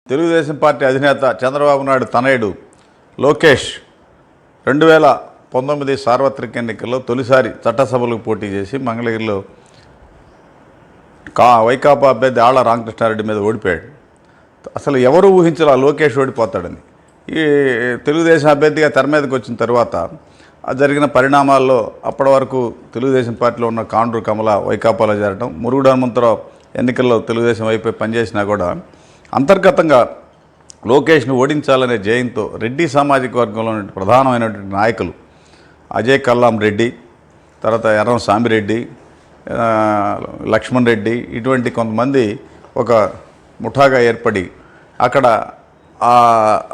Telugu Desam party అధినేత చంద్రబాబు నాయుడు తనయుడు లోకేష్ 2019 సార్వత్రిక ఎన్నికల్లో తొలిసారి చట్టసభలకు పోటీ చేసి మంగళగిరిలో వైకాపా అభ్యర్థి ఆళ్ల రామకృష్ణారెడ్డి మీద ఓడిపోయాడు. అసలు ఎవరు ఊహించరా లోకేష్ ఓడిపోతాడని. ఈ తెలుగుదేశం అభ్యర్థిగా తెర మీదకి వచ్చిన తర్వాత జరిగిన పరిణామాల్లో అప్పటి వరకు తెలుగుదేశం పార్టీలో ఉన్న కాండ్రు కమల వైకాపాలో చేరడం, మురుగుడు హనుమంతరావు ఎన్నికల్లో తెలుగుదేశం వైపు పనిచేసినా కూడా అంతర్గతంగా లోకేష్ను ఓడించాలనే జయంతో రెడ్డి సామాజిక వర్గంలో ప్రధానమైనటువంటి నాయకులు అజయ్ కల్లాం రెడ్డి, తర్వాత ఎర్రం సామిరెడ్డి, లక్ష్మణ్ రెడ్డి, ఇటువంటి కొంతమంది ఒక ముఠాగా ఏర్పడి అక్కడ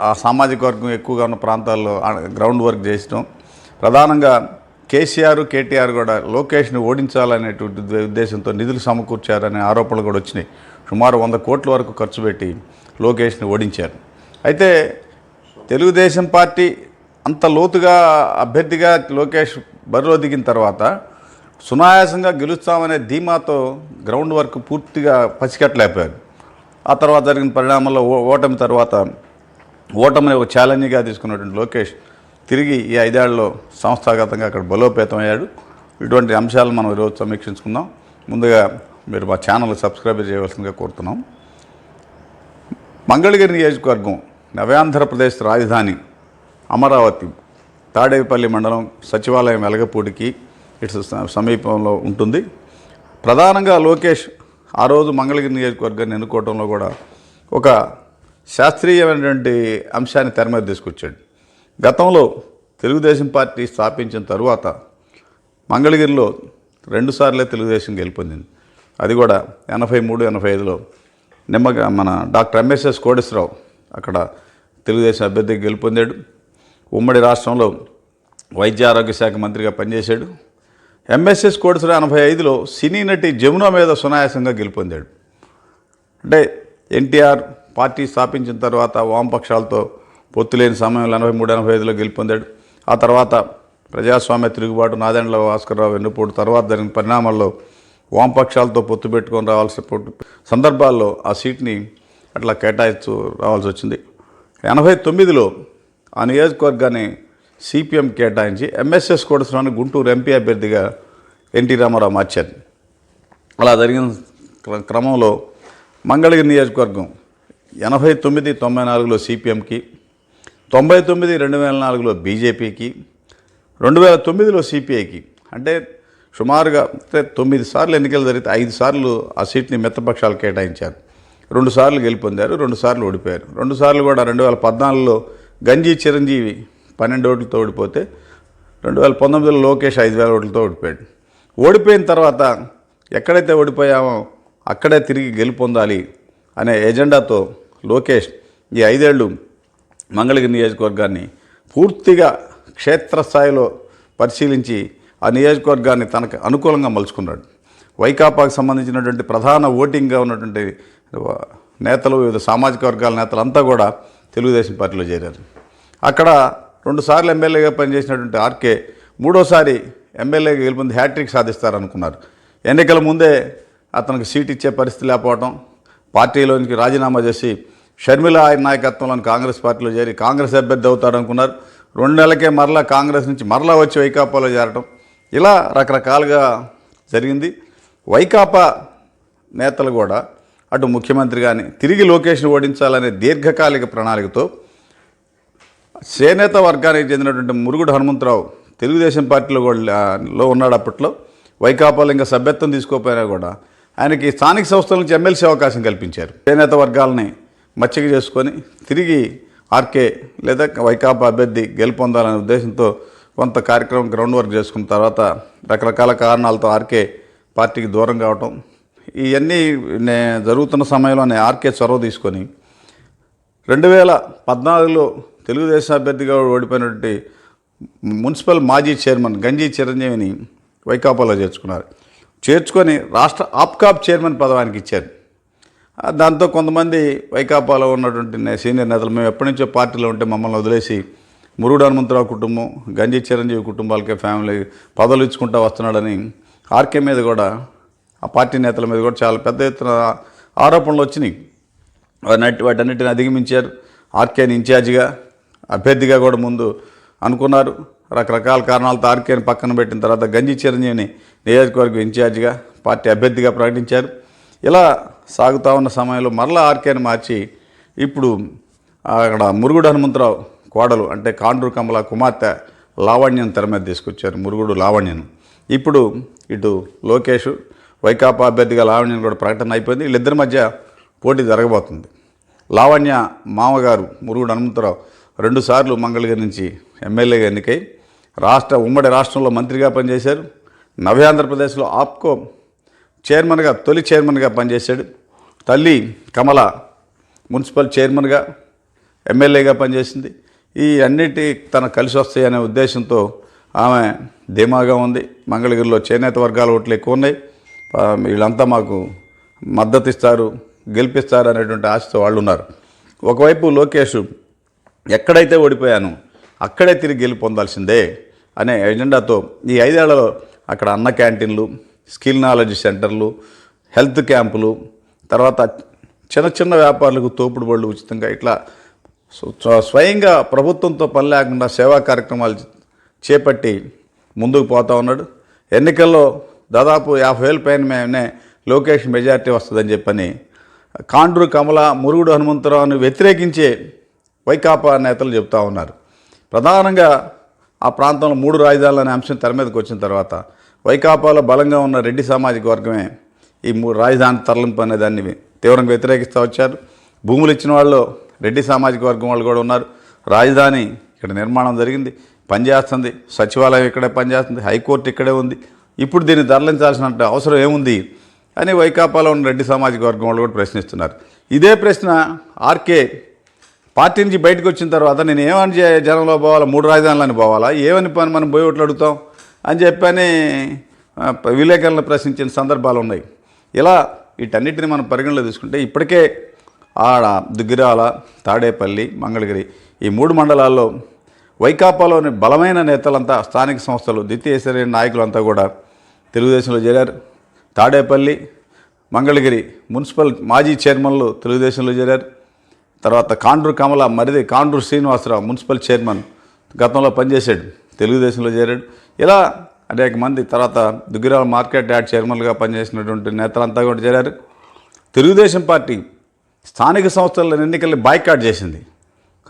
ఆ సామాజిక వర్గం ఎక్కువగా ఉన్న ప్రాంతాల్లో గ్రౌండ్ వర్క్ చేసడం, ప్రధానంగా కేసీఆర్ కేటీఆర్ కూడా లోకేష్ని ఓడించాలనేటువంటి ఉద్దేశంతో నిధులు సమకూర్చారనే ఆరోపణలు కూడా వచ్చినాయి. సుమారు 100 కోట్ల వరకు ఖర్చు పెట్టి లోకేష్ని ఓడించారు. అయితే తెలుగుదేశం పార్టీ అంత లోతుగా అభ్యర్థిగా లోకేష్ బరిలో దిగిన తర్వాత సునాయాసంగా గెలుస్తామనే ధీమాతో గ్రౌండ్ వర్క్ పూర్తిగా పసికట్టలేకపోయారు. ఆ తర్వాత జరిగిన పరిణామాల్లో ఓటమి తర్వాత ఓటమిని ఒక ఛాలెంజ్గా తీసుకున్నటువంటి లోకేష్ తిరిగి ఈ 5 ఏళ్లలో సంస్థాగతంగా అక్కడ బలోపేతమయ్యాడు. ఇటువంటి అంశాలను మనం ఈరోజు సమీక్షించుకుందాం. ముందుగా మీరు మా ఛానల్ సబ్స్క్రైబ్ చేయవలసిందిగా కోరుతున్నాం. మంగళగిరి నియోజకవర్గం నవ్యాంధ్రప్రదేశ్ రాజధాని అమరావతి తాడేపల్లి మండలం సచివాలయం వెలగపూడికి ఇటు సమీపంలో ఉంటుంది. ప్రధానంగా లోకేష్ ఆ రోజు మంగళగిరి నియోజకవర్గాన్ని ఎన్నుకోవడంలో కూడా ఒక శాస్త్రీయమైనటువంటి అంశాన్ని తెర మీద తీసుకొచ్చాడు. గతంలో తెలుగుదేశం పార్టీ స్థాపించిన తరువాత మంగళగిరిలో 2 సార్లే తెలుగుదేశం గెలుపొందింది. అది కూడా 83, 85లో మన డాక్టర్ ఎంఎస్ఎస్ కోటేశ్వరరావు అక్కడ తెలుగుదేశం అభ్యర్థికి గెలుపొందాడు. ఉమ్మడి రాష్ట్రంలో వైద్య ఆరోగ్య శాఖ మంత్రిగా పనిచేశాడు. ఎంఎస్ఎస్ కోటేశ్వరరావు 85లో సినీ నటి జమున మీద సునాయాసంగా గెలుపొందాడు. అంటే ఎన్టీఆర్ పార్టీ స్థాపించిన తర్వాత వామపక్షాలతో పొత్తు లేని సమయంలో 83, 85లో గెలుపొందాడు. ఆ తర్వాత ప్రజాస్వామ్య తిరుగుబాటు, నాదెండ్ల భాస్కర్రావు వెన్నుపోటు తర్వాత జరిగిన పరిణామాల్లో వామపక్షాలతో పొత్తు పెట్టుకొని రావాల్సిన సందర్భాల్లో ఆ సీట్ని అట్లా రావాల్సి వచ్చింది. 89లో ఆ నియోజకవర్గాన్ని సిపిఎం కేటాయించి ఎంఎస్ఎస్ కోటేశ్వరరావుని గుంటూరు ఎంపీ అభ్యర్థిగా ఎన్టీ రామారావు మార్చారు. అలా జరిగిన క్రమంలో మంగళగిరి నియోజకవర్గం 89, 94లో సిపిఎంకి, 99, 2004లో బీజేపీకి, 2009లో సిపిఐకి, అంటే సుమారుగా 9 సార్లు ఎన్నికలు జరిగితే 5 సార్లు ఆ సీట్ని మిత్రపక్షాలు కేటాయించారు. 2 సార్లు గెలుపొందారు, 2 సార్లు ఓడిపోయారు. 2 సార్లు కూడా 2014లో గంజి చిరంజీవి 12 ఓట్లతో ఓడిపోతే 2019లో లోకేష్ 5,000 ఓట్లతో ఓడిపోయాడు. ఓడిపోయిన తర్వాత ఎక్కడైతే ఓడిపోయామో అక్కడే తిరిగి గెలుపొందాలి అనే ఎజెండాతో లోకేష్ ఈ 5 ఏళ్ళు మంగళగిరి నియోజకవర్గాన్ని పూర్తిగా క్షేత్రస్థాయిలో పరిశీలించి ఆ నియోజకవర్గాన్ని తనకు అనుకూలంగా మలుచుకున్నాడు. వైకాపాకు సంబంధించినటువంటి ప్రధాన ఓటింగ్గా ఉన్నటువంటి నేతలు, వివిధ సామాజిక వర్గాల నేతలంతా కూడా తెలుగుదేశం పార్టీలో చేరారు. అక్కడ 2 సార్లు ఎమ్మెల్యేగా పనిచేసినటువంటి ఆర్కే 3వసారి ఎమ్మెల్యేగా గెలుపొంది హ్యాట్రిక్ సాధిస్తారనుకున్నారు. ఎన్నికల ముందే అతనికి సీట్ ఇచ్చే పరిస్థితి లేకపోవడం, పార్టీలోనికి రాజీనామా చేసి షర్మిల ఆయన నాయకత్వంలోని కాంగ్రెస్ పార్టీలో చేరి కాంగ్రెస్ అభ్యర్థి అవుతారనుకున్నారు. 2 నెలలకే మరలా కాంగ్రెస్ నుంచి మరలా వచ్చి వైకాపాలో చేరటం, ఇలా రకరకాలుగా జరిగింది. వైకాపా నేతలు కూడా అటు ముఖ్యమంత్రి కానీ తిరిగి లోకేష్ను ఓడించాలనే దీర్ఘకాలిక ప్రణాళికతో చేనేత వర్గానికి చెందినటువంటి మురుగుడు హనుమంతరావు తెలుగుదేశం పార్టీలో ఉన్నాడు. అప్పట్లో వైకాపాలో ఇంకా సభ్యత్వం తీసుకోకపోయినా కూడా ఆయనకి స్థానిక సంస్థల నుంచి ఎమ్మెల్సీ అవకాశం కల్పించారు. చేనేత వర్గాలని మచ్చిక చేసుకొని తిరిగి ఆర్కే లేదా వైకాపా అభ్యర్థి గెలుపొందాలనే ఉద్దేశంతో కొంత కార్యక్రమం గ్రౌండ్ వర్క్ చేసుకున్న తర్వాత రకరకాల కారణాలతో ఆర్కే పార్టీకి దూరం కావటం, ఇవన్నీ జరుగుతున్న సమయంలోనే ఆర్కే చొరవ తీసుకొని 2014లో తెలుగుదేశం అభ్యర్థిగా ఓడిపోయినటువంటి మున్సిపల్ మాజీ చైర్మన్ గంజి చిరంజీవిని వైకాపాలో చేర్చుకొని రాష్ట్ర ఆప్కాబ్ చైర్మన్ పదవానికి ఇచ్చారు. దాంతో కొంతమంది వైకాపాలో ఉన్నటువంటి సీనియర్ నేతలు మేము ఎప్పటి నుంచో పార్టీలో ఉంటే మమ్మల్ని వదిలేసి మురుగుడు హనుమంతరావు కుటుంబం, గంజి చిరంజీవి కుటుంబాలకే ఫ్యామిలీ పదవులు ఇచ్చుకుంటూ వస్తున్నాడని ఆర్కే మీద కూడా, ఆ పార్టీ నేతల మీద కూడా చాలా పెద్ద ఎత్తున ఆరోపణలు వచ్చినాయి. వాటన్నిటిని అధిగమించారు. ఆర్కేని ఇన్ఛార్జిగా అభ్యర్థిగా కూడా ముందు అనుకున్నారు. రకరకాల కారణాలతో ఆర్కేని పక్కన పెట్టిన తర్వాత గంజి చిరంజీవిని నియోజకవర్గం ఇన్ఛార్జిగా పార్టీ అభ్యర్థిగా ప్రకటించారు. ఇలా సాగుతూ ఉన్న సమయంలో మరలా ఆర్కేని మార్చి ఇప్పుడు అక్కడ మురుగుడు హనుమంతరావు కోడలు అంటే కాండ్రు కమల కుమార్తె లావణ్యం తెర మీద తీసుకొచ్చారు. మురుగుడు లావణ్యను ఇప్పుడు ఇటు లోకేష్ వైకాపా అభ్యర్థిగా లావణ్యం కూడా ప్రకటన అయిపోయింది. వీళ్ళిద్దరి మధ్య పోటీ జరగబోతుంది. లావణ్య మామగారు మురుగుడు హనుమంతరావు 2 సార్లు మంగళగిరి నుంచి ఎమ్మెల్యేగా ఎన్నికై ఉమ్మడి రాష్ట్రంలో మంత్రిగా పనిచేశారు. నవ్యాంధ్రప్రదేశ్లో ఆప్కో తొలి చైర్మన్గా పనిచేశాడు. తల్లి కమల మున్సిపల్ చైర్మన్గా ఎమ్మెల్యేగా పనిచేసింది. ఈ అన్నిటి తనకు కలిసి వస్తాయనే ఉద్దేశంతో ఆమె ధీమాగా ఉంది. మంగళగిరిలో చేనేత వర్గాల ఓట్లు ఎక్కువ ఉన్నాయి, వీళ్ళంతా మాకు మద్దతు ఇస్తారు, గెలిపిస్తారు అనేటువంటి ఆశతో వాళ్ళు ఉన్నారు. ఒకవైపు లోకేష్ ఎక్కడైతే ఓడిపోయాను అక్కడే తిరిగి గెలుపొందాల్సిందే అనే ఎజెండాతో ఈ 5 ఏళ్లలో అక్కడ అన్న క్యాంటీన్లు, స్కిల్ నాలెడ్జ్ సెంటర్లు, హెల్త్ క్యాంపులు, తర్వాత చిన్న చిన్న వ్యాపారులకు తోపుడు బళ్ళు ఉచితంగా ఇట్లా స్వయంగా ప్రభుత్వంతో పని లేకుండా సేవా కార్యక్రమాలు చేపట్టి ముందుకు పోతా ఉన్నాడు. ఎన్నికల్లో దాదాపు 50,000 పైన లోకేష్ మెజార్టీ వస్తుందని చెప్పని కాండ్రు కమల మురుగుడు హనుమంతరావుని వ్యతిరేకించే వైకాపా నేతలు చెప్తా ఉన్నారు. ప్రధానంగా ఆ ప్రాంతంలో 3 రాజధానులు అనే అంశం తెర మీదకి వచ్చిన తర్వాత వైకాపాలో బలంగా ఉన్న రెడ్డి సామాజిక వర్గమే ఈ 3 రాజధాని తరలింపు అనే దాన్ని తీవ్రంగా వ్యతిరేకిస్తూ వచ్చారు. భూములు ఇచ్చిన వాళ్ళు రెడ్డి సామాజిక వర్గం వాళ్ళు కూడా ఉన్నారు. రాజధాని ఇక్కడ నిర్మాణం జరిగింది, పనిచేస్తుంది, సచివాలయం ఇక్కడే పనిచేస్తుంది, హైకోర్టు ఇక్కడే ఉంది, ఇప్పుడు దీన్ని తరలించాల్సిన అవసరం ఏముంది అని వైకాపాలో ఉన్న రెడ్డి సామాజిక వర్గం వాళ్ళు కూడా ప్రశ్నిస్తున్నారు. ఇదే ప్రశ్న ఆర్కే పార్టీ నుంచి బయటకు వచ్చిన తర్వాత నేను ఏమని జనంలో పోవాలా, 3 రాజధానులని పోవాలా, ఏమని పని మనం పోయి ఓట్లు అడుగుతాం అని చెప్పని విలేకరులను ప్రశ్నించిన సందర్భాలు ఉన్నాయి. ఇలా వీటన్నిటిని మనం పరిగణలో తీసుకుంటే ఇప్పటికే ఆడ దుగ్గిరాల, తాడేపల్లి, మంగళగిరి ఈ 3 మండలాల్లో వైకాపాలోని బలమైన నేతలంతా, స్థానిక సంస్థలు, ద్వితీయ శ్రేణి నాయకులంతా కూడా తెలుగుదేశంలో చేరారు. తాడేపల్లి, మంగళగిరి మున్సిపల్ మాజీ చైర్మన్లు తెలుగుదేశంలో చేరారు. తర్వాత కాండ్రు కమల మరిది కాండ్రు శ్రీనివాసరావు మున్సిపల్ చైర్మన్ గతంలో పనిచేశాడు, తెలుగుదేశంలో చేరాడు. ఇలా అనేక మంది, తర్వాత దుగ్గిరాల మార్కెట్ యార్డ్ చైర్మన్గా పనిచేసినటువంటి నేతలంతా కూడా చేరారు. తెలుగుదేశం పార్టీ స్థానిక సంస్థల ఎన్నికల్ని బాయ్కాట్ చేసింది.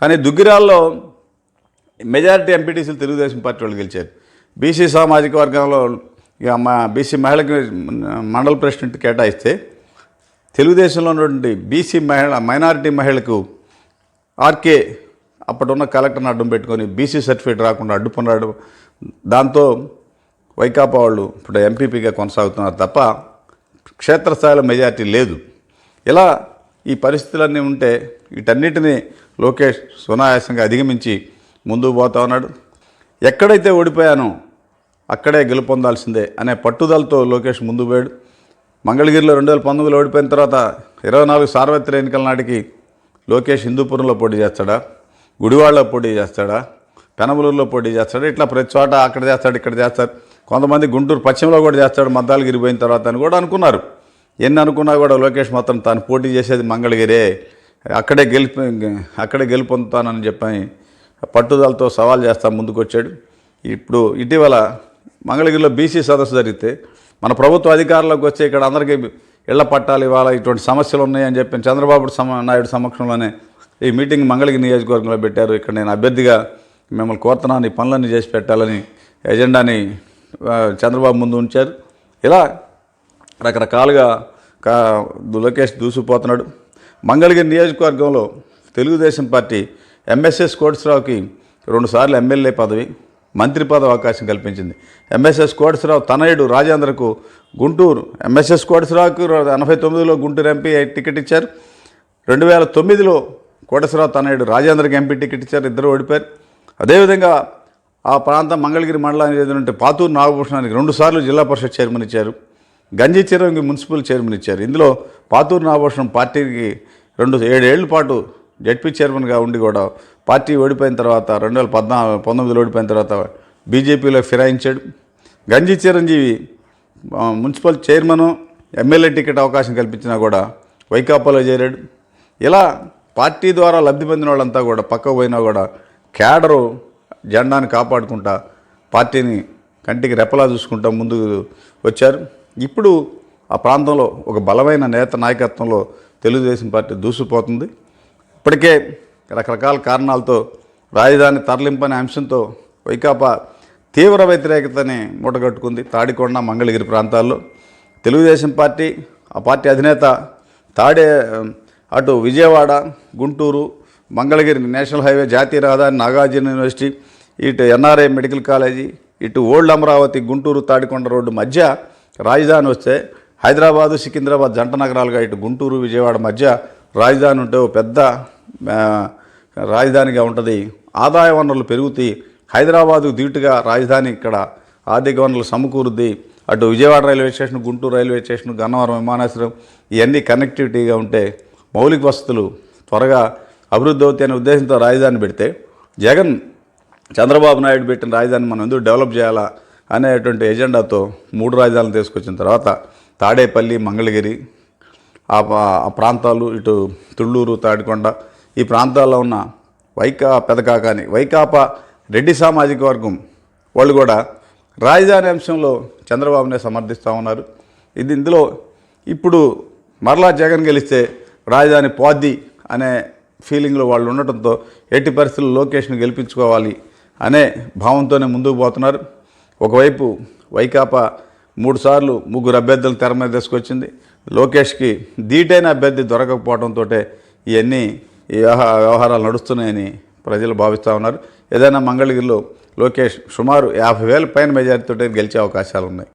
కానీ దుగ్గిరాల్లో మెజారిటీ ఎంపీటీసీలు తెలుగుదేశం పార్టీ వాళ్ళు గెలిచారు. బీసీ సామాజిక వర్గంలో ఇక బీసీ మహిళకి మండల ప్రెసిడెంట్ కేటాయిస్తే తెలుగుదేశంలో ఉన్నటువంటి బీసీ మైనారిటీ మహిళకు ఆర్కే అప్పటిన్న కలెక్టర్ని అడ్డం పెట్టుకొని బీసీ సర్టిఫికేట్ రాకుండా అడ్డుకున్నాడు. దాంతో వైకాపా వాళ్ళు ఇప్పుడు ఎంపీపీగా కొనసాగుతున్నారు తప్ప క్షేత్రస్థాయిలో మెజారిటీ లేదు. ఇలా ఈ పరిస్థితులన్నీ ఉంటే వీటన్నిటినీ లోకేష్ సునాయాసంగా అధిగమించి ముందుకు పోతా ఉన్నాడు. ఎక్కడైతే ఓడిపోయానో అక్కడే గెలుపొందాల్సిందే అనే పట్టుదలతో లోకేష్ ముందుకు పోయాడు. మంగళగిరిలో 2019లో ఓడిపోయిన తర్వాత 24 సార్వత్రిక ఎన్నికల నాటికి లోకేష్ హిందూపురంలో పోటీ చేస్తాడా, గుడివాడలో పోటీ చేస్తాడా, పెనమలూరులో పోటీ చేస్తాడా, ఇట్లా ప్రతి చోట అక్కడ చేస్తాడు, ఇక్కడ చేస్తాడు. కొంతమంది గుంటూరు పశ్చిమలో కూడా చేస్తాడు మద్దాలగిరి పోయిన తర్వాత అని కూడా అనుకున్నారు. ఎన్ని అనుకున్నా కూడా లోకేష్ మాత్రం తాను పోటీ చేసేది మంగళగిరే, అక్కడే గెలుపొందుతానని చెప్పని పట్టుదలతో సవాల్ చేస్తా ముందుకు వచ్చాడు. ఇప్పుడు ఇటీవల మంగళగిరిలో బీసీ సదస్సు జరిగితే మన ప్రభుత్వ అధికారంలోకి వచ్చే ఇక్కడ అందరికీ ఇళ్ల పట్టాలు ఇవాళ ఇటువంటి సమస్యలు ఉన్నాయని చెప్పి చంద్రబాబు నాయుడు సమక్షంలోనే ఈ మీటింగ్ మంగళగిరి నియోజకవర్గంలో పెట్టారు. ఇక్కడ నేను అభ్యర్థిగా మిమ్మల్ని కోరుతున్నాను, ఈ పనులన్నీ చేసి పెట్టాలని ఎజెండాని చంద్రబాబు ముందు ఉంచారు. ఇలా రకరకాలుగా లోకేష్ దూసుకుపోతున్నాడు. మంగళగిరి నియోజకవర్గంలో తెలుగుదేశం పార్టీ ఎంఎస్ఎస్ కోటేశ్వరరావుకి 2 సార్లు ఎమ్మెల్యే పదవి, మంత్రి పదవి అవకాశం కల్పించింది. ఎంఎస్ఎస్ కోటేశ్వరరావు తనయుడు రాజేంద్రకు గుంటూరు, ఎంఎస్ఎస్ కోటేశ్వరరావుకు 89లో గుంటూరు ఎంపీ టికెట్ ఇచ్చారు. 2009లో కోటేశ్వరరావు తనయుడు రాజేంద్రకి ఎంపీ టికెట్ ఇచ్చారు, ఇద్దరు ఓడిపోయారు. అదేవిధంగా ఆ ప్రాంతం మంగళగిరి మండలానికి చెందిన పాతూరు నాగభూషణానికి 2 సార్లు జిల్లా పరిషత్ చైర్మన్ ఇచ్చారు, గంజి చిరంగి మున్సిపల్ చైర్మన్ ఇచ్చారు. ఇందులో పాతూరు నాగభూషణం పార్టీకి 7 ఏళ్ల పాటు జడ్పీ చైర్మన్గా ఉండి కూడా పార్టీ ఓడిపోయిన తర్వాత 2019లో ఓడిపోయిన తర్వాత బీజేపీలో ఫిరాయించాడు. గంజి Chiranjeevi municipal chairman, MLA ticket అవకాశం కల్పించినా కూడా వైకాపాలో చేరాడు. ఇలా పార్టీ ద్వారా లబ్ధి పొందిన వాళ్ళంతా కూడా పక్కకు పోయినా కూడా క్యాడరు జెండాని కాపాడుకుంటా పార్టీని కంటికి రెప్పలా చూసుకుంటా ముందుకు వచ్చారు. ఇప్పుడు ఆ ప్రాంతంలో ఒక బలమైన నేత నాయకత్వంలో తెలుగుదేశం పార్టీ దూసుకుపోతుంది. ఇప్పటికే రకరకాల కారణాలతో రాజధాని తరలింపనే అంశంతో వైకాపా తీవ్ర వ్యతిరేకతని మూటగట్టుకుంది. తాడికొండ, మంగళగిరి ప్రాంతాల్లో తెలుగుదేశం పార్టీ, ఆ పార్టీ అధినేత అటు విజయవాడ, గుంటూరు, మంగళగిరి నేషనల్ హైవే, జాతీయ రహదారి, నాగార్జున యూనివర్సిటీ, ఇటు ఎన్ఆర్ఐ మెడికల్ కాలేజీ, ఇటు ఓల్డ్ అమరావతి, గుంటూరు తాడికొండ రోడ్డు మధ్య రాజధాని వస్తే హైదరాబాదు, సికింద్రాబాద్ జంట నగరాలుగా ఇటు గుంటూరు, విజయవాడ మధ్య రాజధాని ఉంటే ఓ పెద్ద రాజధానిగా ఉంటుంది. ఆదాయ వనరులు పెరుగుతాయి. హైదరాబాదుకు ధీటుగా రాజధాని ఇక్కడ ఆర్థిక వనరులు సమకూరుద్ది. అటు Vijayawada railway station, Guntur railway station, Gannavaram విమానాశ్రయం ఇవన్నీ కనెక్టివిటీగా ఉంటే మౌలిక వసతులు త్వరగా అభివృద్ధి అవుతాయి అనే ఉద్దేశంతో రాజధాని పెడితే జగన్ చంద్రబాబు నాయుడు పెట్టిన రాజధాని మనం ఎందుకు డెవలప్ చేయాలా అనేటువంటి ఎజెండాతో 3 రాజధానులు తీసుకొచ్చిన తర్వాత తాడేపల్లి, మంగళగిరి ఆ ప్రాంతాలు, ఇటు తుళ్ళూరు, తాడికొండ ఈ ప్రాంతాల్లో ఉన్న వైకాపా రెడ్డి సామాజిక వర్గం వాళ్ళు కూడా రాజధాని అంశంలో చంద్రబాబునే సమర్థిస్తూ ఉన్నారు. ఇందులో ఇప్పుడు మరలా జగన్ గెలిస్తే రాజధాని పోద్ది అనే ఫీలింగ్లో వాళ్ళు ఉండటంతో ఎట్టి పరిస్థితుల్లో లోకేష్ను గెలిపించుకోవాలి అనే భావంతోనే ముందుకు పోతున్నారు. ఒకవైపు వైకాపా 3 సార్లు 3 అభ్యర్థులను తెర మీద తీసుకొచ్చింది. లోకేష్కి ధీటైన అభ్యర్థి దొరకకపోవడంతో ఈ వ్యవహారాలు నడుస్తున్నాయని ప్రజలు భావిస్తూ ఉన్నారు. ఏదైనా మంగళగిరిలో లోకేష్ సుమారు 50,000 పైన మెజారిటీతో గెలిచే అవకాశాలు ఉన్నాయి.